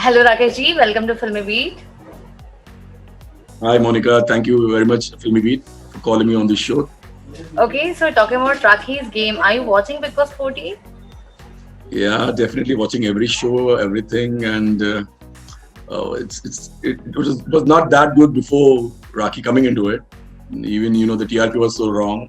Hello Rakesh ji, welcome to Filmy Beat. Hi, Monica. Thank you very much, Filmy Beat, for calling me on this show. Okay, so talking about Raki's game, are you watching Big Boss 14? Yeah, definitely watching every show, everything, and it was not that good before Raki coming into it. Even the TRP was so wrong,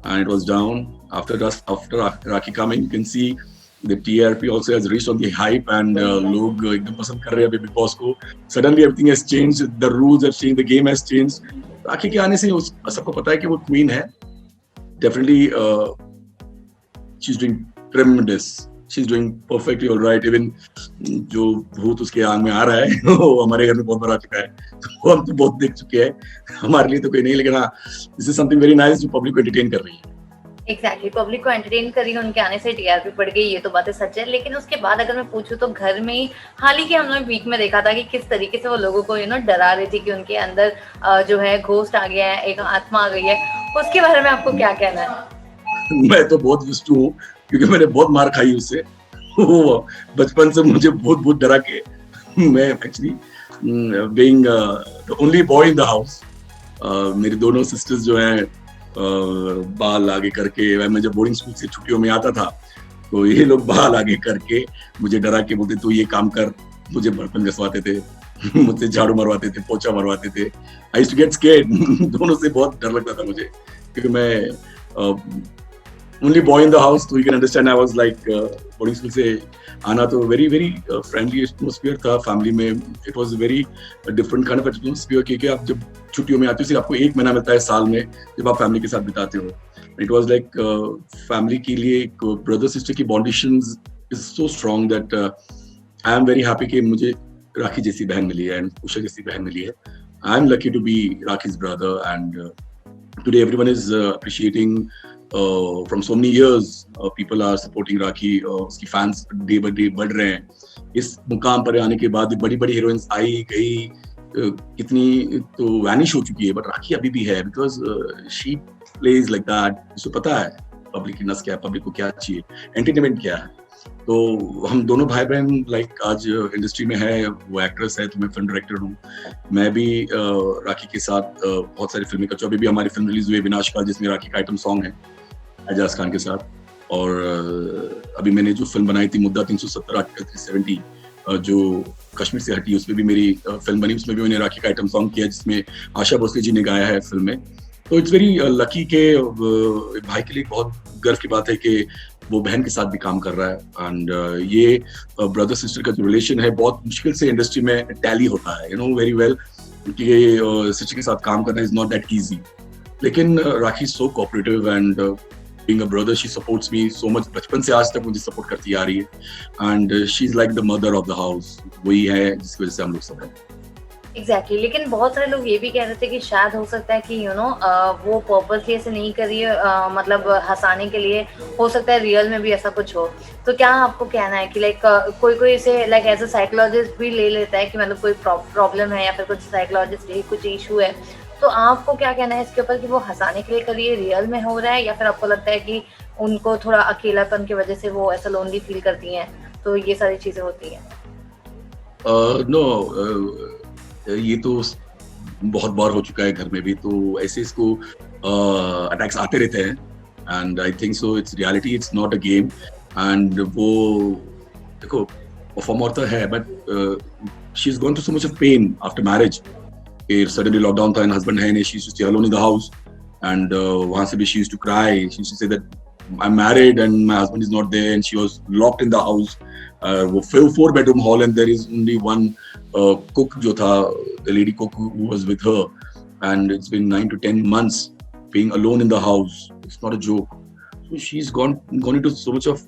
and it was down after Raki coming. You can see the TRP also has reached on the hype, and लोग एकदम पसंद कर रहे हैं अभी Big Boss को. Suddenly everything has changed. The rules have changed. The game has changed. राखी के आने से सबको पता है कि वो क्वीन है. Definitely, she's doing tremendous. She's doing perfectly all right. Even जो भूत उसके आंग में आ रहा है वो हमारे घर में बहुत बार आ चुका है, तो हम तो बहुत देख चुके हैं. हमारे लिए तो कोई नहीं, लेकिन हाँ, this is something very nice जो पब्लिक को एंटरटेन कर रही है. एग्जैक्टली पब्लिक को एंटरटेन करी, उनके आने से टीआरपी बढ़ गई, ये तो बातें सच है. लेकिन उसके बाद अगर मैं पूछूं तो घर में हाल ही के हमने वीक में देखा था कि किस तरीके से वो लोगों को डरा रही थी कि उनके अंदर जो है घोस्ट आ गया है, एक आत्मा आ गई है. उसके बारे में आपको क्या कहना है? मैं तो बहुत यूज्ड टू हूँ, क्योंकि मैंने बहुत मार खाई उससे. वो बचपन से मुझे बहुत बहुत डरा के, मैं actually being the only boy in the house, मेरी दोनों सिस्टर्स जो हैं बाल आगे करके, मैं जब बोर्डिंग स्कूल से छुट्टियों में आता था तो ये लोग बाल आगे करके मुझे डरा के बोलते तू ये काम कर. मुझे बर्तन घसवाते थे, मुझसे झाड़ू मरवाते थे, पोछा मरवाते थे. I used to get scared. दोनों से बहुत डर लगता था मुझे, क्योंकि मैं only boy in the house, so you can understand. I was like boarding school से आना तो very very friendly atmosphere था फैमिली में. It was very different kind of atmosphere, क्योंकि आप जब छुट्टियों में आते हो, सिर्फ आपको एक महीना मिलता है साल में जब आप फैमिली के साथ बिताते हो. It was like फैमिली के लिए एक ब्रदर सिस्टर की बॉन्डिशंस is so strong that I am very happy कि मुझे राखी जैसी बहन मिली है and उषा जैसी बहन मिली है. I am lucky to be Rakhi's brother, and today everyone is appreciating. From so many years, people are supporting Rakhi. उसकी fans day by day बढ़ रहे हैं. इस मुकाम पर आने के बाद बड़ी बड़ी हीरोइंस आई गई, कितनी तो वैनिश हो चुकी है, बट राखी अभी भी है, because she plays like that. उसको पता है पब्लिक की नस क्या है, पब्लिक को क्या चाहिए, एंटरटेनमेंट क्या है. तो हम दोनों भाई बहन लाइक आज इंडस्ट्री में है. वो एक्ट्रेस है तो मैं फिल्म डायरेक्टर हूँ. मैं भी राखी के साथ बहुत सारी फिल्में कर चुका. अभी भी हमारी फिल्म रिलीज हुई है विनाश का, जिसमें राखी का आइटम सॉन्ग है एजाज खान के साथ. और अभी मैंने जो फिल्म बनाई थी मुद्दा 370 आर्टिकल 370, जो कश्मीर से हटी, उसमें भी मेरी फिल्म बनी. उसमें भी मैंने राखी का आइटम सॉन्ग किया, जिसमें आशा भोसले जी ने गाया है फिल्म में. तो इट्स वेरी लकी के भाई के लिए बहुत गर्व की बात है कि वो बहन के साथ भी काम कर रहा है. एंड ये ब्रदर सिस्टर का जो रिलेशन है बहुत मुश्किल से इंडस्ट्री में टैली होता है, वेरी वेल, क्योंकि सिस्टर के साथ काम करना इज नॉट दैट ईजी. लेकिन Rakhi so cooperative and being a brother, she supports me so much. बचपन से आज तक मुझे सपोर्ट करती आ रही है. And she is like the mother of the house. वही है जिसकी वजह से हम लोग सब हैं. एग्जैक्टली लेकिन बहुत सारे लोग ये भी कह रहे थे कि शायद हो सकता है कि वो पर्पसली ऐसे नहीं कर रही है, मतलब हंसाने के लिए. हो सकता है रियल में भी ऐसा कुछ हो. तो क्या आपको कहना है कि लाइक कोई इसे लाइक एज अ साइकोलॉजिस्ट भी ले लेता है कि मतलब कोई प्रॉब्लम है या फिर कुछ साइकोलॉजिस्ट कुछ इशू है, तो आपको क्या कहना है इसके ऊपर कि वो हंसाने के लिए कर रही है, रियल में हो रहा है, या फिर आपको लगता है कि उनको थोड़ा अकेलापन की वजह से वो ऐसा लोनली फील करती हैं, तो ये सारी चीजें होती हैं? नो, ये तो बहुत बार हो चुका है घर में भी. तो ऐसे इसको अटैक्स आते रहते हैं. And I think so it's reality, it's not a game. And वो देखो परफॉर्मर तो है, but she is going through so much of pen after marriage. Suddenly lockdown था, हस्बैंड है नहीं, she used to stay alone in the house, and वहाँ से भी she used to cry. She used to say that I'm married and my husband is not there, and she was locked in the house. वो 4 bedroom hall, and there is only one cook जो था, the lady cook who was with her, and it's been 9 to 10 months being alone in the house. It's not a joke. So she's gone into so much of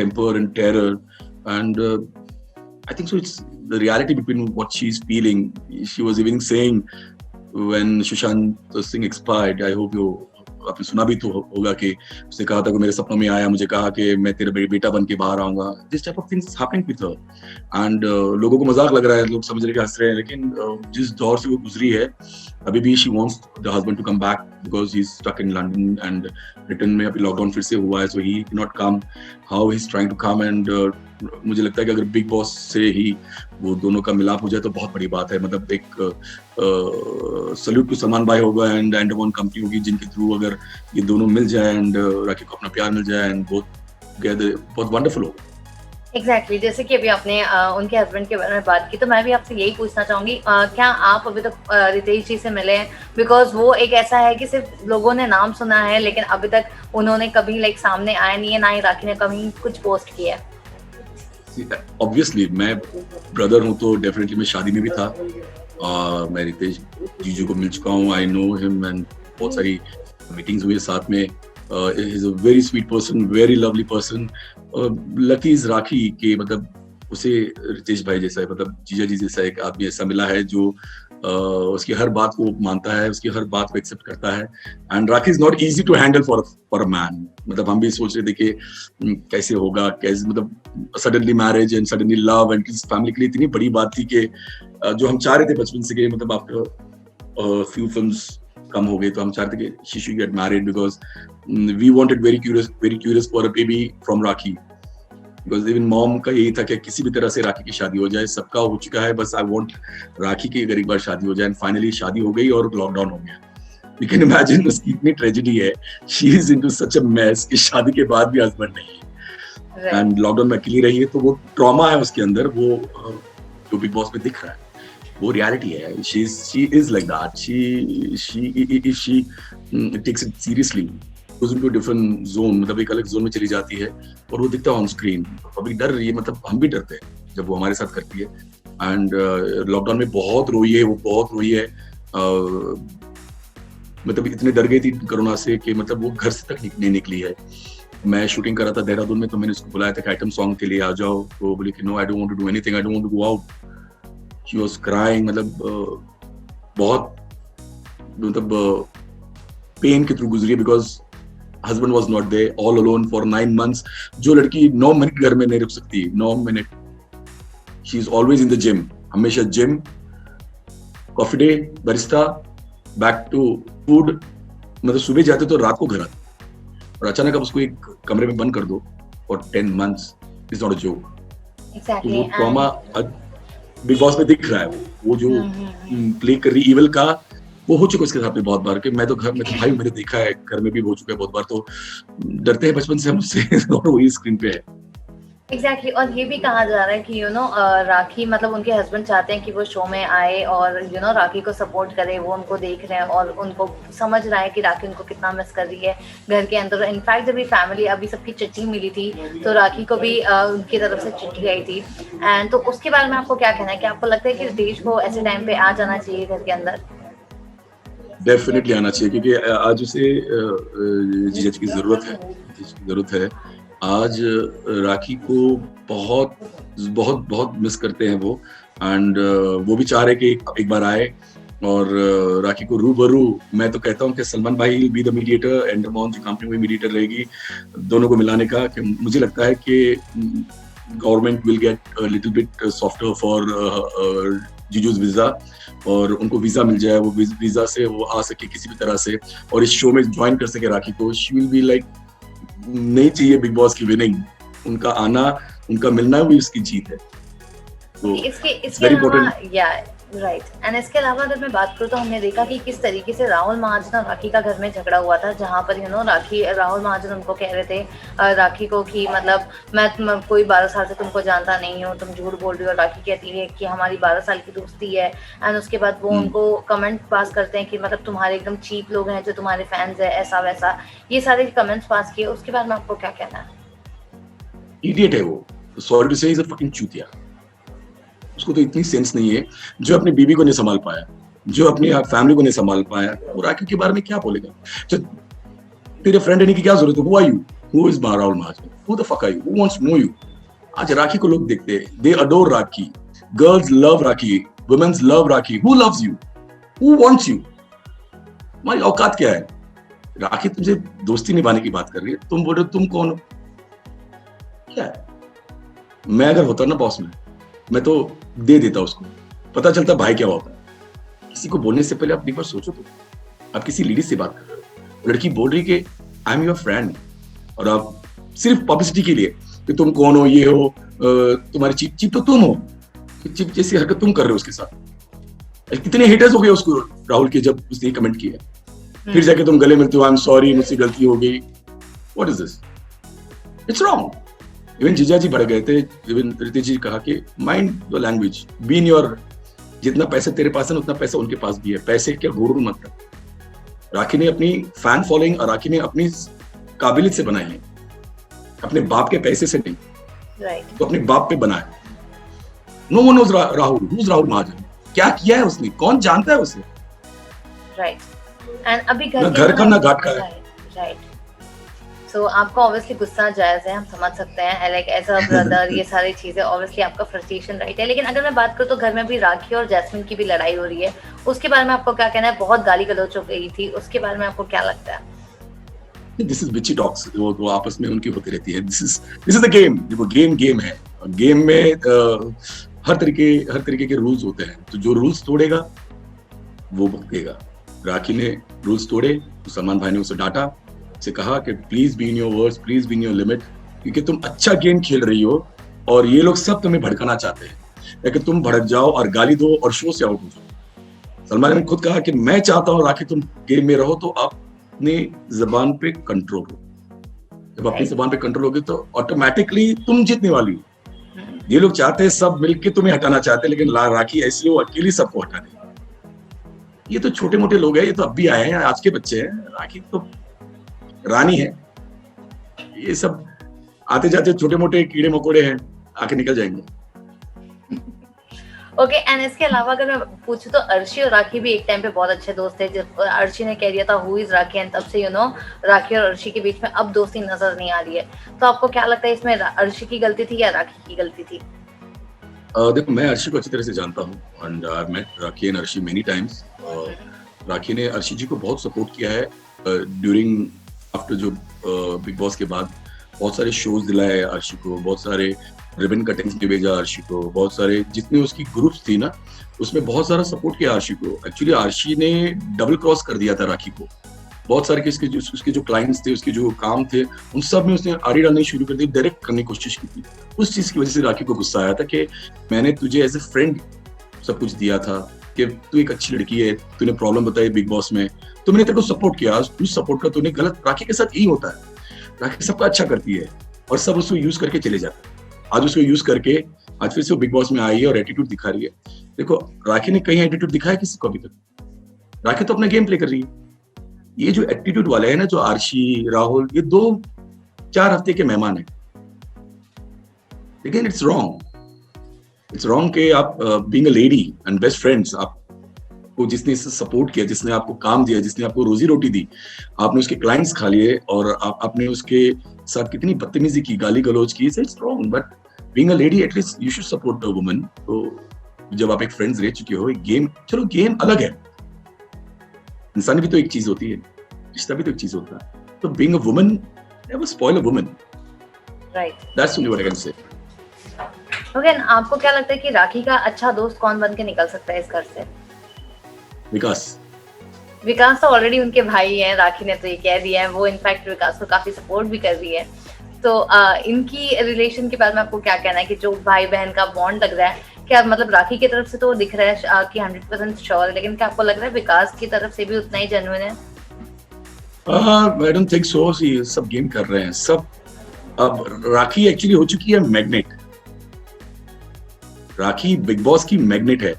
temper and terror, and I think so it's the reality between what she's feeling. She was even saying when Sushant Singh expired, I hope आपने सुना भी तो होगा कि उसने कहा था कि मेरे सपनों में आया, मुझे कहा कि मैं तेरे बेटा बन के बाहर आऊंगा. This type of things happening with her. And लोगों को मजाक लग रहा है, लोग समझ रहे हैं कि हंस रहे हैं, लेकिन जिस दौर से वो गुजरी है, अभी भी she wants the husband to come back because he is stuck in London. And return में अभी लॉकडाउन फिर से हुआ है, so he can not come. How he is trying to come, and मुझे लगता है कि अगर बिग बॉस से ही वो दोनों का मिलाप हो जाए तो बहुत बड़ी बात है। मतलब एक सल्यूट टू सलमान भाई होगा एंड वन कंपनी होगी जिनके थ्रू अगर ये दोनों मिल जाए एंड राखी को अपना प्यार मिल जाए एंड बहुत वंडरफुल होगा। एग्जैक्टली जैसे कि अभी आपने उनके हस्बैंड के बारे में बात की, तो मैं भी आपसे यही पूछना चाहूंगी, क्या आप अभी तक रितेश जी से मिले हैं? बिकॉज वो एक ऐसा है कि सिर्फ लोगों ने नाम सुना है, लेकिन अभी तक उन्होंने कभी लाइक सामने आया नहीं है, ना ही राखी ने कभी कुछ पोस्ट किया है। ऑब्वियसली मैं ब्रदर हूँ तो डेफिनेटली मैं शादी में भी था। मैं रितेश जीजू को मिल चुका हूँ, आई नो हिम एंड बहुत सारी मीटिंग्स हुई साथ में। Is a very sweet person, very lovely person. Lucky is Rakhi के मतलब उसे रितेश भाई जैसा है, मतलब जीजा जी जैसा एक आदमी ऐसा मिला है जो उसकी हर बात को मानता है, उसकी हर बात को एक्सेप्ट करता है। And Rakhi is not easy to handle for a man. मतलब हम भी सोच रहे थे कि कैसे होगा, कैसे मतलब suddenly marriage and suddenly love and family के लिए इतनी बड़ी बात थी कि जो हम चाह रहे थे बचपन से कि मतलब आफ्टर फ्यू फिल्म्स कम हो गए तो हम चाहते कि she should get married because we wanted very curious for a baby from Rakhi because even mom का यही था कि किसी भी तरह से राखी की शादी हो जाए। सबका हो चुका है, बस I want राखी की अगर एक बार शादी हो जाए। एंड फाइनली शादी हो गई और लॉकडाउन हो गया। You can imagine उसकी इतनी ट्रेजेडी है, she is into such a mess कि शादी के बाद भी हस्बैंड नहीं है एंड लॉकडाउन में अकेली रही है। तो वो ट्रॉमा है उसके अंदर, वो जो बिग बॉस में दिख रहा है वो रियलिटी है। she is like that. She takes it seriously, goes into a different zone, मतलब एक अलग जोन में चली जाती है और वो दिखता है ऑन स्क्रीन। पब्लिक डर रही है, मतलब हम भी डरते हैं जब वो हमारे साथ करती है। एंड लॉकडाउन में बहुत रोई है, वो बहुत रोई है। मतलब इतने डर गई थी कोरोना से कि मतलब वो घर से तक नहीं निकली है। मैं शूटिंग कर रहा था देहरादून में, तो मैंने उसको बुलाया था कि आइटम सॉन्ग के लिए आ जाओ, तो बोली कि no I don't want to do anything, I don't want to go out. She was crying, मतलब बहुत मतलब पेन के थ्रू गुजरी because husband was not there, all alone for 9 months। जो लड़की 9 मिनट घर में नहीं रुक सकती, 9 मिनट, she is always in the gym, हमेशा gym, Coffee Day, Barista, back to food. मतलब सुबह जाते तो रात को घर आते, और अचानक आप उसको एक कमरे में बंद कर दो for 10 months, is not a joke. तो वो ट्रॉमा बिग बॉस में दिख रहा है। वो जो प्ले कर रही इविल का, वो हो चुका है उसके साथ में बहुत बार कि मैं तो घर में तो भाई मैंने देखा है, घर में भी हो चुका है बहुत बार। तो डरते हैं बचपन से हम उससे और वही स्क्रीन पे है। एग्जैक्टली और ये भी कहा जा रहा है कि राखी मतलब उनके हस्बैंड चाहते हैं कि वो शो में आए और राखी को सपोर्ट करे। वो उनको देख रहे हैं और उनको समझ रहा है कि राखी उनको कितना मिस कर रही है घर के अंदर। इनफैक्ट जब फैमिली अभी सबकी चिट्ठी मिली थी तो राखी को भी उनकी तरफ से चिट्ठी आई थी। एंड तो उसके बारे में आपको क्या कहना है, कि आपको लगता है कि रितेश को ऐसे टाइम पे आ जाना चाहिए घर के अंदर? डेफिनेटली आना चाहिए, क्योंकि आज उसे जीजा जी की जरूरत है। आज राखी को बहुत बहुत बहुत मिस करते हैं वो। एंड वो भी चाह रहे कि एक बार आए और राखी को रूबरू। मैं तो कहता हूँ कि सलमान भाई विल बी द मीडिएटर, एंडरमॉन जो कंपनी में मीडिएटर रहेगी दोनों को मिलाने का। कि मुझे लगता है कि government will get little bit softer for जीजूज वीजा, और उनको वीजा मिल जाए, वो वीजा से वो आ सके किसी भी तरह से और इस शो में ज्वाइन कर सके राखी को। शी विल बी लाइक, नहीं चाहिए बिग बॉस की विनिंग, उनका आना, उनका मिलना भी उसकी जीत है। तो इसके राइट। एंड इसके अलावा अगर मैं बात करूँ तो हमने देखा कि किस तरीके से राहुल महाजन और राखी का घर में झगड़ा हुआ था, जहाँ पर राहुल महाजन उनको कह रहे थे राखी को कि मतलब मैं कोई 12 साल से तुमको जानता नहीं हूँ, तुम झूठ बोल रही हो। राखी कहती है कि हमारी 12 साल की दोस्ती है। एंड उसके बाद वो उनको कमेंट पास करते हैं कि मतलब तुम्हारे एकदम चीप लोग हैं जो तुम्हारे फैंस है, ऐसा वैसा, ये सारे कमेंट्स पास किए। उसके बाद में आपको क्या कहना है? इडियट है वो, सॉरी टू से, इज अ फकिंग चूतिया। उसको तो इतनी सेंस नहीं है, जो अपनी बीवी को नहीं संभाल पाया, जो अपनी फैमिली को नहीं संभाल पाया, वो राखी के बारे में क्या बोलेगा? तेरे फ्रेंड रहने की क्या जरूरत है? Who are you? Who is Rahul Mahajan? Who the fuck are you? Who wants to know you? आज राखी को लोग देखते हैं, they adore rakhi, girls love rakhi, women love rakhi. Who loves you? Who wants you? हमारी औकात क्या है? राखी तुमसे दोस्ती निभाने की बात कर रही है, तुम बोलो तुम कौन हो? क्या है? मैं अगर होता ना बॉस में, मैं तो दे देता उसको, पता चलता भाई क्या होता है। किसी को बोलने से पहले आप एक बार सोचो तो। आप किसी लेडी से बात कर रहे हो, लड़की बोल रही कि आई एम योर फ्रेंड, और आप सिर्फ पब्लिसिटी के लिए कि तुम कौन हो, ये हो, तुम्हारी चीप तो तुम हो, चीप जैसी हरकत तुम कर रहे हो उसके साथ। कितने हेटर्स हो गए उसको, राहुल के, जब उसने कमेंट किया, फिर जाके तुम गले मिलते हो, आई एम सॉरी, मुझसे गलती हो गई। What is this? It's wrong. Even जीजाजी भड़क गए थे, इवन रितेश जी कहा कि mind the language, be in your, जितना पैसा तेरे पास है उतना पैसा उनके पास भी है, पैसे क्या गुरूर मत कर। राखी ने अपनी फैन फॉलोइंग और राखी ने अपनी काबिलियत से बनाई है, अपने बाप के पैसे से नहीं। राइट। तो अपने बाप पे बना है। No one knows Rahul, who is Rahul Mahajan, क्या किया है उसने, कौन जानता है उसे? राइट। एंड अभी ना घर का ना घाट का है। राइट। सो आपका ऑब्वियसली गुस्सा जायज है, हम समझ सकते हैं, लाइक एज अ ब्रदर ये सारी चीजें, ऑब्वियसली आपका फ्रस्ट्रेशन राइट है। लेकिन अगर मैं बात करूँ तो घर में भी राखी और जैस्मिन की भी लड़ाई हो रही है, उसके बारे में आपको क्या कहना है? बहुत गाली गलौज हो गई थी, उसके बारे में आपको क्या लगता है? दिस इज बिची टॉक्स, वो आपस में उनकी होती रहती है। This is the game. देखो गेम है, गेम में हर तरीके के रूल्स होते हैं, तो जो रूल्स तोड़ेगा वो भुगतेगा। राखी ने रूल्स तोड़े तो सलमान भाई ने उसे डांटा, से कहा कि please be in your words, please be in your limit, क्योंकि तुम अच्छा गेम खेल रही हो और ये लोग सब तुम्हें भड़काना चाहते हैं, लेकिन तुम भड़क जाओ और गाली दो और शो से आउट हो जाओ। सलमान ने खुद कहा कि मैं चाहता हूं राखी तुम गेम में रहो, तो आप अपनी जबान पे कंट्रोल हो। जब अपनी जबान पे कंट्रोल होगी तो ऑटोमेटिकली तुम जीतने वाली हो। ये लोग चाहते हैं सब मिलके तुम्हें हटाना चाहते हैं, लेकिन राखी ऐसी हो अकेली सबको हटा दे। ये तो छोटे मोटे लोग हैं, ये तो अब भी आए हैं, आज के बच्चे हैं। राखी तो रानी है, ये सब आते जाते छोटे मोटे कीड़े मकोड़े हैं, आके निकल जाएंगे। ओके। एंड इसके अलावा अगर मैं पूछूं तो अर्शी और राखी भी एक टाइम पे बहुत अच्छे दोस्त थे। जब अर्शी ने कह दिया था हु इज राखी, एंड तब से राखी और अर्शी के बीच में अब दोस्ती नजर नहीं आ रही है। तो आपको क्या लगता है, इसमें अर्शी की गलती थी या राखी की गलती थी? देखो मैं अर्शी को अच्छी तरह से जानता हूँ, and I met Rakhi and Arshi many times. Rakhi ने अर्शी जी को बहुत सपोर्ट किया है ड्यूरिंग आफ्टर, जो बिग बॉस के बाद बहुत सारे शोज दिलाए अर्शी को, बहुत सारे रिबन कटिंग्स भी भेजा अर्शी को, बहुत सारे जितने उसकी ग्रुप्स थी ना उसमें बहुत सारा सपोर्ट किया अर्शी को। एक्चुअली अर्शी ने डबल क्रॉस कर दिया था राखी को, बहुत सारे उसके जो क्लाइंट्स थे, उसके जो काम थे, उन सब में उसने आड़ी डालनी शुरू कर दी, डायरेक्ट करने की कोशिश की थी। उस चीज की वजह से राखी को गुस्सा आया था कि मैंने तुझे एज ए फ्रेंड सब कुछ दिया था, कि तू एक अच्छी लड़की है, तूने प्रॉब्लम बताई बिग बॉस में, तो मैंने तेरे को सपोर्ट किया। उस सपोर्ट का तूने गलत, राखी के साथ यही होता है, राखी सबका अच्छा करती है और सब उसको यूज करके चले जाते हैं। आज उसको यूज करके आज फिर से वो बिग बॉस में आई है और एटीट्यूड दिखा रही है। देखो राखी ने कहीं एटीट्यूड दिखाया किसी को अभी तक? राखी तो अपना गेम प्ले कर रही है। ये जो एटीट्यूड वाले हैं ना, जो आर्शी राहुल, ये 2-4 हफ्ते के मेहमान हैं, लेकिन इट्स रॉन्ग कि आप being a lady and best friends, आपको जिसने सपोर्ट किया, जिसने आपको काम दिया, जिसने आपको रोजी रोटी दी, आपने उसके क्लाइंट्स खा लिए और आपने उसके साथ कितनी बदतमीजी की, गाली गलौज की, it's wrong. But being a lady at least you should support the woman. तो जब आप एक फ्रेंड्स रह चुके हो, एक गेम, चलो गेम अलग है, इंसान भी तो एक चीज होती है, रिश्ता भी तो एक चीज होता है। तो being a woman never spoil a woman, right. That's only what I can say. Okay. आपको क्या लगता है कि राखी का अच्छा दोस्त कौन बन के निकल सकता है इस घर से? विकास तो ऑलरेडी उनके भाई हैं, राखी ने तो ये कह दिया है, वो इनफैक्ट विकास को काफी सपोर्ट भी कर रही है। तो इनकी रिलेशन के बारे में आपको क्या कहना है कि जो भाई बहन का बॉन्ड लग रहा है, क्या मतलब राखी की तरफ से तो दिख रहा है कि 100% श्योर है, लेकिन क्या आपको लग रहा है विकास की तरफ से भी उतना ही जेन्युइन है? I don't think so. ये सब गेम कर रहे हैं सब। अब राखी एक्चुअली हो चुकी है मैग्नेट। राखी बिग बॉस की मैग्नेट है,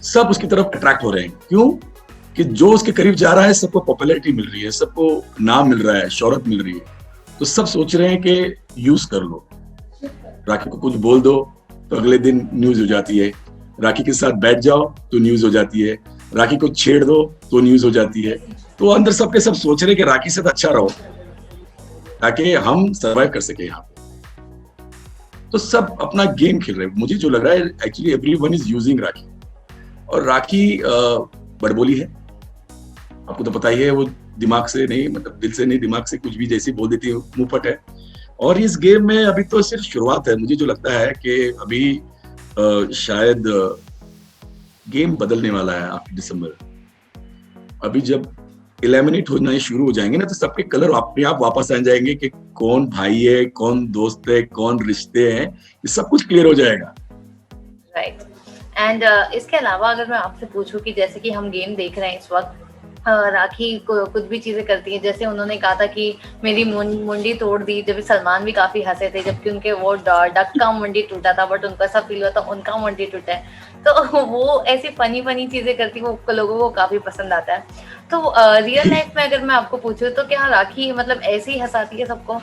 सब उसकी तरफ अट्रैक्ट हो रहे हैं। क्यों? कि जो उसके करीब जा रहा है सबको पॉपुलैरिटी मिल रही है, सबको नाम मिल रहा है, शोहरत मिल रही है, तो सब सोच रहे हैं कि यूज कर लो। राखी को कुछ बोल दो तो अगले दिन न्यूज हो जाती है, राखी के साथ बैठ जाओ तो न्यूज हो जाती है, राखी को छेड़ दो तो न्यूज हो जाती है। तो अंदर सबके सब सोच रहे हैं कि राखी से अच्छा रहो ताकि हम सर्वाइव कर सके यहाँ पे। तो सब अपना गेम खेल रहे हैं। मुझे जो लग रहा है एक्चुअली एवरीवन इज यूजिंग राखी, और राखी बड़बोली है, आपको तो पता ही है, वो दिमाग से नहीं, मतलब दिल से नहीं, दिमाग से कुछ भी जैसे बोल देती है, मुंहफट है। और इस गेम में अभी तो सिर्फ शुरुआत है। मुझे जो लगता है कि अभी शायद गेम बदलने वाला है आफ्टर दिसंबर। अभी जब एलिमिनेट होना शुरू हो जाएंगे ना, तो सबके कलर अपने आप वापस आ जाएंगे कि कौन भाई है, कौन दोस्त है, कौन रिश्ते हैं, ये सब कुछ क्लियर हो जाएगा। राइट। एंड इसके अलावा अगर मैं आपसे पूछूं कि जैसे कि हम गेम देख रहे हैं इस वक्त, राखी को कुछ भी चीजें करती है, जैसे उन्होंने कहा था कि मेरी मुंडी तोड़ दी, जब सलमान भी काफी हंसे थे, जबकि उनके वो डक का मुंडी टूटा था, बट उनको ऐसा फील हुआ था उनका मुंडी टूटा है। तो वो ऐसी फनी फनी चीजें करती, वो लोगों को काफी पसंद आता है। तो रियल लाइफ में अगर मैं आपको पूछूं तो क्या राखी मतलब ऐसे ही हंसाती है सबको?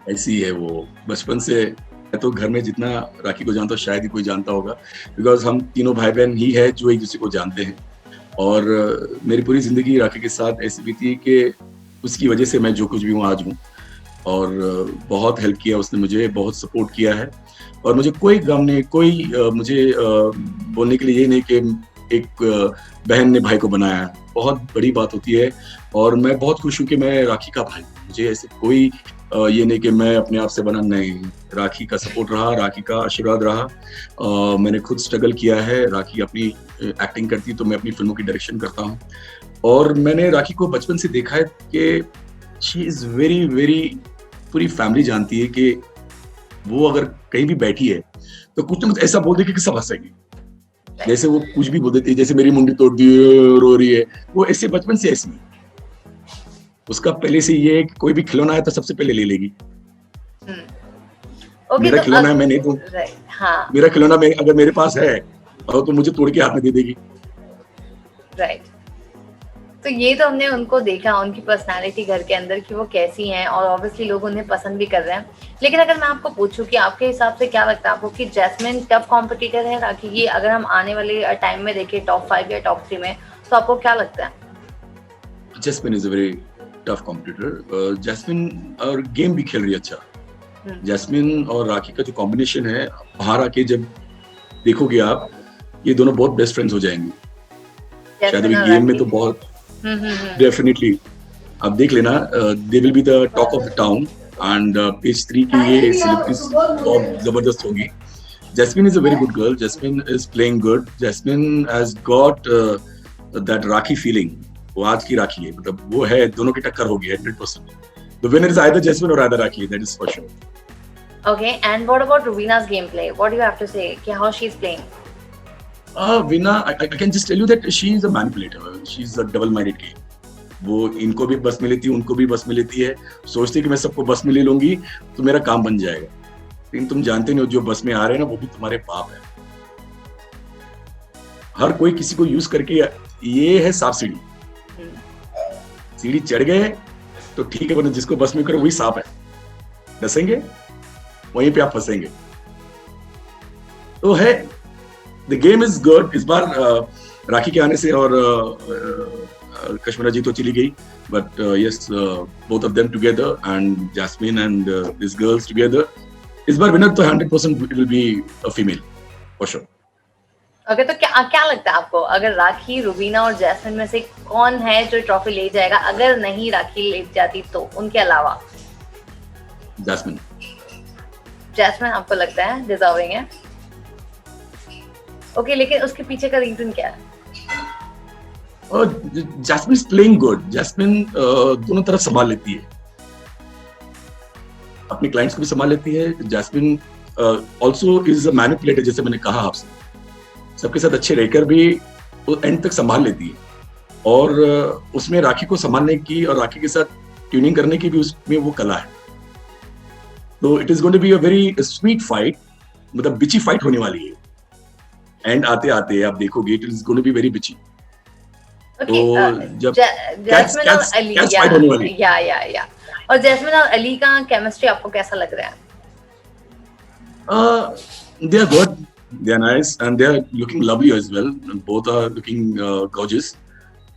ऐसी है वो बचपन से। मैं तो घर में जितना राखी को जानता हूँ शायद ही कोई जानता होगा, बिकॉज हम तीनों भाई बहन ही है जो एक दूसरे को जानते हैं। और मेरी पूरी जिंदगी राखी के साथ ऐसी बीती कि उसकी वजह से मैं जो कुछ भी हूँ आज हूँ। और बहुत हेल्प किया उसने मुझे, बहुत सपोर्ट किया है। और मुझे कोई गम नहीं, कोई मुझे बोलने के लिए ये नहीं कि एक बहन ने भाई को बनाया, बहुत बड़ी बात होती है। और मैं बहुत खुश हूँ कि मैं राखी का भाई हूँ। मुझे ऐसे कोई ये नहीं कि मैं अपने आप से बना, नहीं, राखी का सपोर्ट रहा, राखी का आशीर्वाद रहा। मैंने खुद स्ट्रगल किया है। राखी अपनी एक्टिंग करती तो मैं अपनी फिल्मों की डायरेक्शन करता हूँ। और मैंने राखी को बचपन से देखा है कि शी इज वेरी वेरी, पूरी फैमिली जानती है कि वो अगर कहीं भी बैठी है तो कुछ ना कुछ ऐसा बोल देगी कि सब हंसेंगे। जैसे वो कुछ भी बोल देती है, जैसे मेरी मुंडी तोड़ दी, रो रही है, वो ऐसे बचपन से ऐसी है। उसका पहले से ये है कि कोई भी खिलौना है तो सबसे पहले ले लेगी। मेरा खिलौना है मैं नहीं दूं, हाँ। मेरा खिलौना अगर मेरे पास है तो मुझे तोड़ के हाथ में दे देगी। राइट। तो ये तो हमने उनको देखा, उनकी पर्सनालिटी घर के अंदर कि वो कैसी हैं, और ऑब्वियसली लोग उन्हें पसंद भी कर रहे हैं। लेकिन अगर मैं आपको पूछूं कि आपके हिसाब से क्या लगता है आपको कि जैस्मिन टफ कॉम्पिटिटर है राखी की? अगर हम आने वाले टाइम में देखें टॉप 5 या टॉप 3 में, तो आपको क्या लगता है? Jasmine is a very tough competitor. Jasmine और गेम भी खेल रही है अच्छा। जैस्मिन और राखी का जो कॉम्बिनेशन है, बाहर आके जब देखोगे आप, ये दोनों बहुत बेस्ट फ्रेंड्स हो जाएंगे शायद अभी गेम में तो बहुत डेफिनेटली। आप देख लेना, they will be the talk of the town. And page 3 की ये सेलिब्रिटीज बहुत जबरदस्त होगी। Jasmine is a very good girl, Jasmine is playing good, Jasmine has got that Rakhi feeling. वो आज की राखी है, मतलब वो है, दोनों की टक्कर होगी 100%। The winner is either Jasmine or either Rakhi, that is for sure. Okay, and what about Rubina's gameplay? What do you have to say? How she's playing? Veena, I can just tell you that she is a manipulator. She's a double-minded game. वो इनको भी बस में लेती है, उनको भी बस में लेती है। सोचती है कि मैं सबको बस में ले लूंगी तो मेरा काम बन जाएगा। लेकिन तुम जानते नहीं हो, जो बस में आ रहे हैं ना, वो भी तुम्हारे पाप है। हर कोई किसी को यूज करके, ये है सांप सीढ़ी। सीढ़ी चढ़ गए तो ठीक है, वरना जिसको बस में करो वही सांप है, डसेंगे वहीं पे आप फंसेंगे। तो है, द गेम इज गुड। इस बार राखी के आने से, और कश्मीरा जी तो चली गई, but yes, both of them together and Jasmine and this girls together, इस बार विनर तो 100% it will be a female for sure. Okay, तो क्या लगता है आपको, अगर राखी, रुबीना और जैस्मिन में से कौन है जो ट्रॉफी ले जाएगा? अगर नहीं राखी ले जाती तो उनके अलावा? जैस्मिन। जैस्मिन आपको लगता है डिजर्विंग है? ओके, लेकिन उसके पीछे का रीजन क्या है? Jasmine is playing good. Jasmine दोनों तरफ संभाल लेती है, अपने क्लाइंट्स को भी संभाल लेती है। Jasmine also is a manipulator, जैसे मैंने कहा आपसे, सबके साथ अच्छे रहकर भी वो एंड तक संभाल लेती है। और उसमें राखी को संभालने की और राखी के साथ ट्यूनिंग करने की भी उसमें वो कला है। तो it is going to be a very sweet fight, मतलब बिची फाइट होने वाली है। एंड आते आते आप देखोगे it is going to be very bitchy. तो जब जैस्मिन और अली, फाइट होने वाली है। या और जैस्मिन और अली का केमिस्ट्री आपको कैसा लग रहा है? They are good, they are nice, and they are looking lovely as well. Both are looking gorgeous.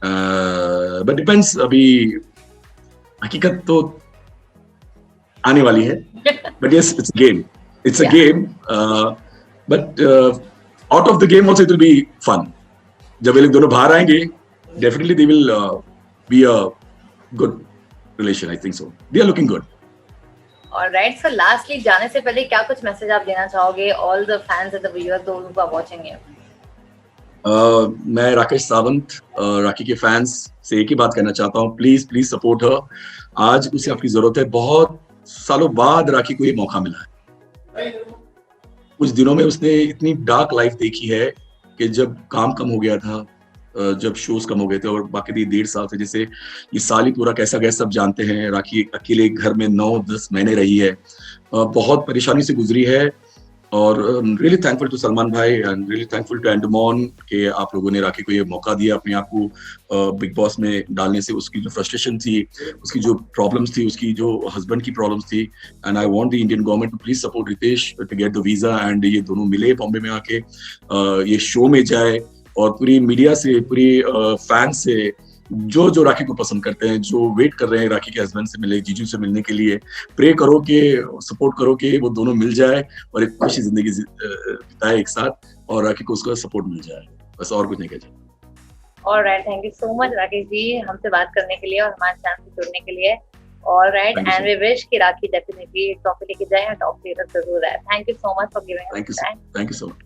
But depends, अभी हकीकत तो आने वाली है। But yes, it's a game. It's a game. But out of the game also it will be fun. जब ये लोग दोनों बाहर आएंगे, definitely they will be a good relation. I think so. They are looking good. Alright, so lastly, जाने से पहले क्या कुछ मैसेज आप देना चाहोगे all the fans and the viewers, those who are watching you? मैं राकेश सावंत राखी के फैंस से एक ही बात कहना चाहता हूँ, प्लीज प्लीज सपोर्ट हर। आज उसे आपकी जरूरत है, बहुत सालों बाद राखी को ये मौका मिला है। कुछ दिनों में उसने इतनी डार्क लाइफ देखी है कि जब काम कम हो गया था, जब शोज कम हो गए थे, और बाकी ये 1.5 साल से, जैसे ये साल ही पूरा कैसा गया सब जानते हैं। राखी अकेले घर में 9-10 महीने रही है, बहुत परेशानी से गुजरी है। और रियली थैंकफुल टू सलमान भाई एंड रियली थैंकफुल टू एंडमॉन कि आप लोगों ने राखी को ये मौका दिया अपने आप को बिग बॉस में डालने से। उसकी जो फ्रस्ट्रेशन थी, उसकी जो प्रॉब्लम्स थी, उसकी जो हस्बैंड की प्रॉब्लम्स थी, and I want the Indian government to please support Ritesh to get the visa, and ये दोनों मिले बॉम्बे में आके, ये शो में जाए, और पूरी मीडिया से, पूरी फैन से, जो राखी को पसंद करते हैं, जो वेट कर रहे हैं राखी के हस्बैंड से मिले, जीजू से मिलने के लिए, प्रे करो कि, सपोर्ट करो कि वो दोनों मिल जाए और एक खुशी जिंदगी बिताए एक साथ, और राखी को उसका सपोर्ट मिल जाए। बस और कुछ नहीं कहना। Alright, thank you so much Rakesh ji हमसे बात करने के लिए और हमारे चैनल से जुड़ने के लिए। ऑलराइट, एंड वी विश कि राखी डेफिनेटली ट्रॉफी लेके जाए और टॉप 3 तक जरूर आए। Thank you so much for giving us time. Thank you so much.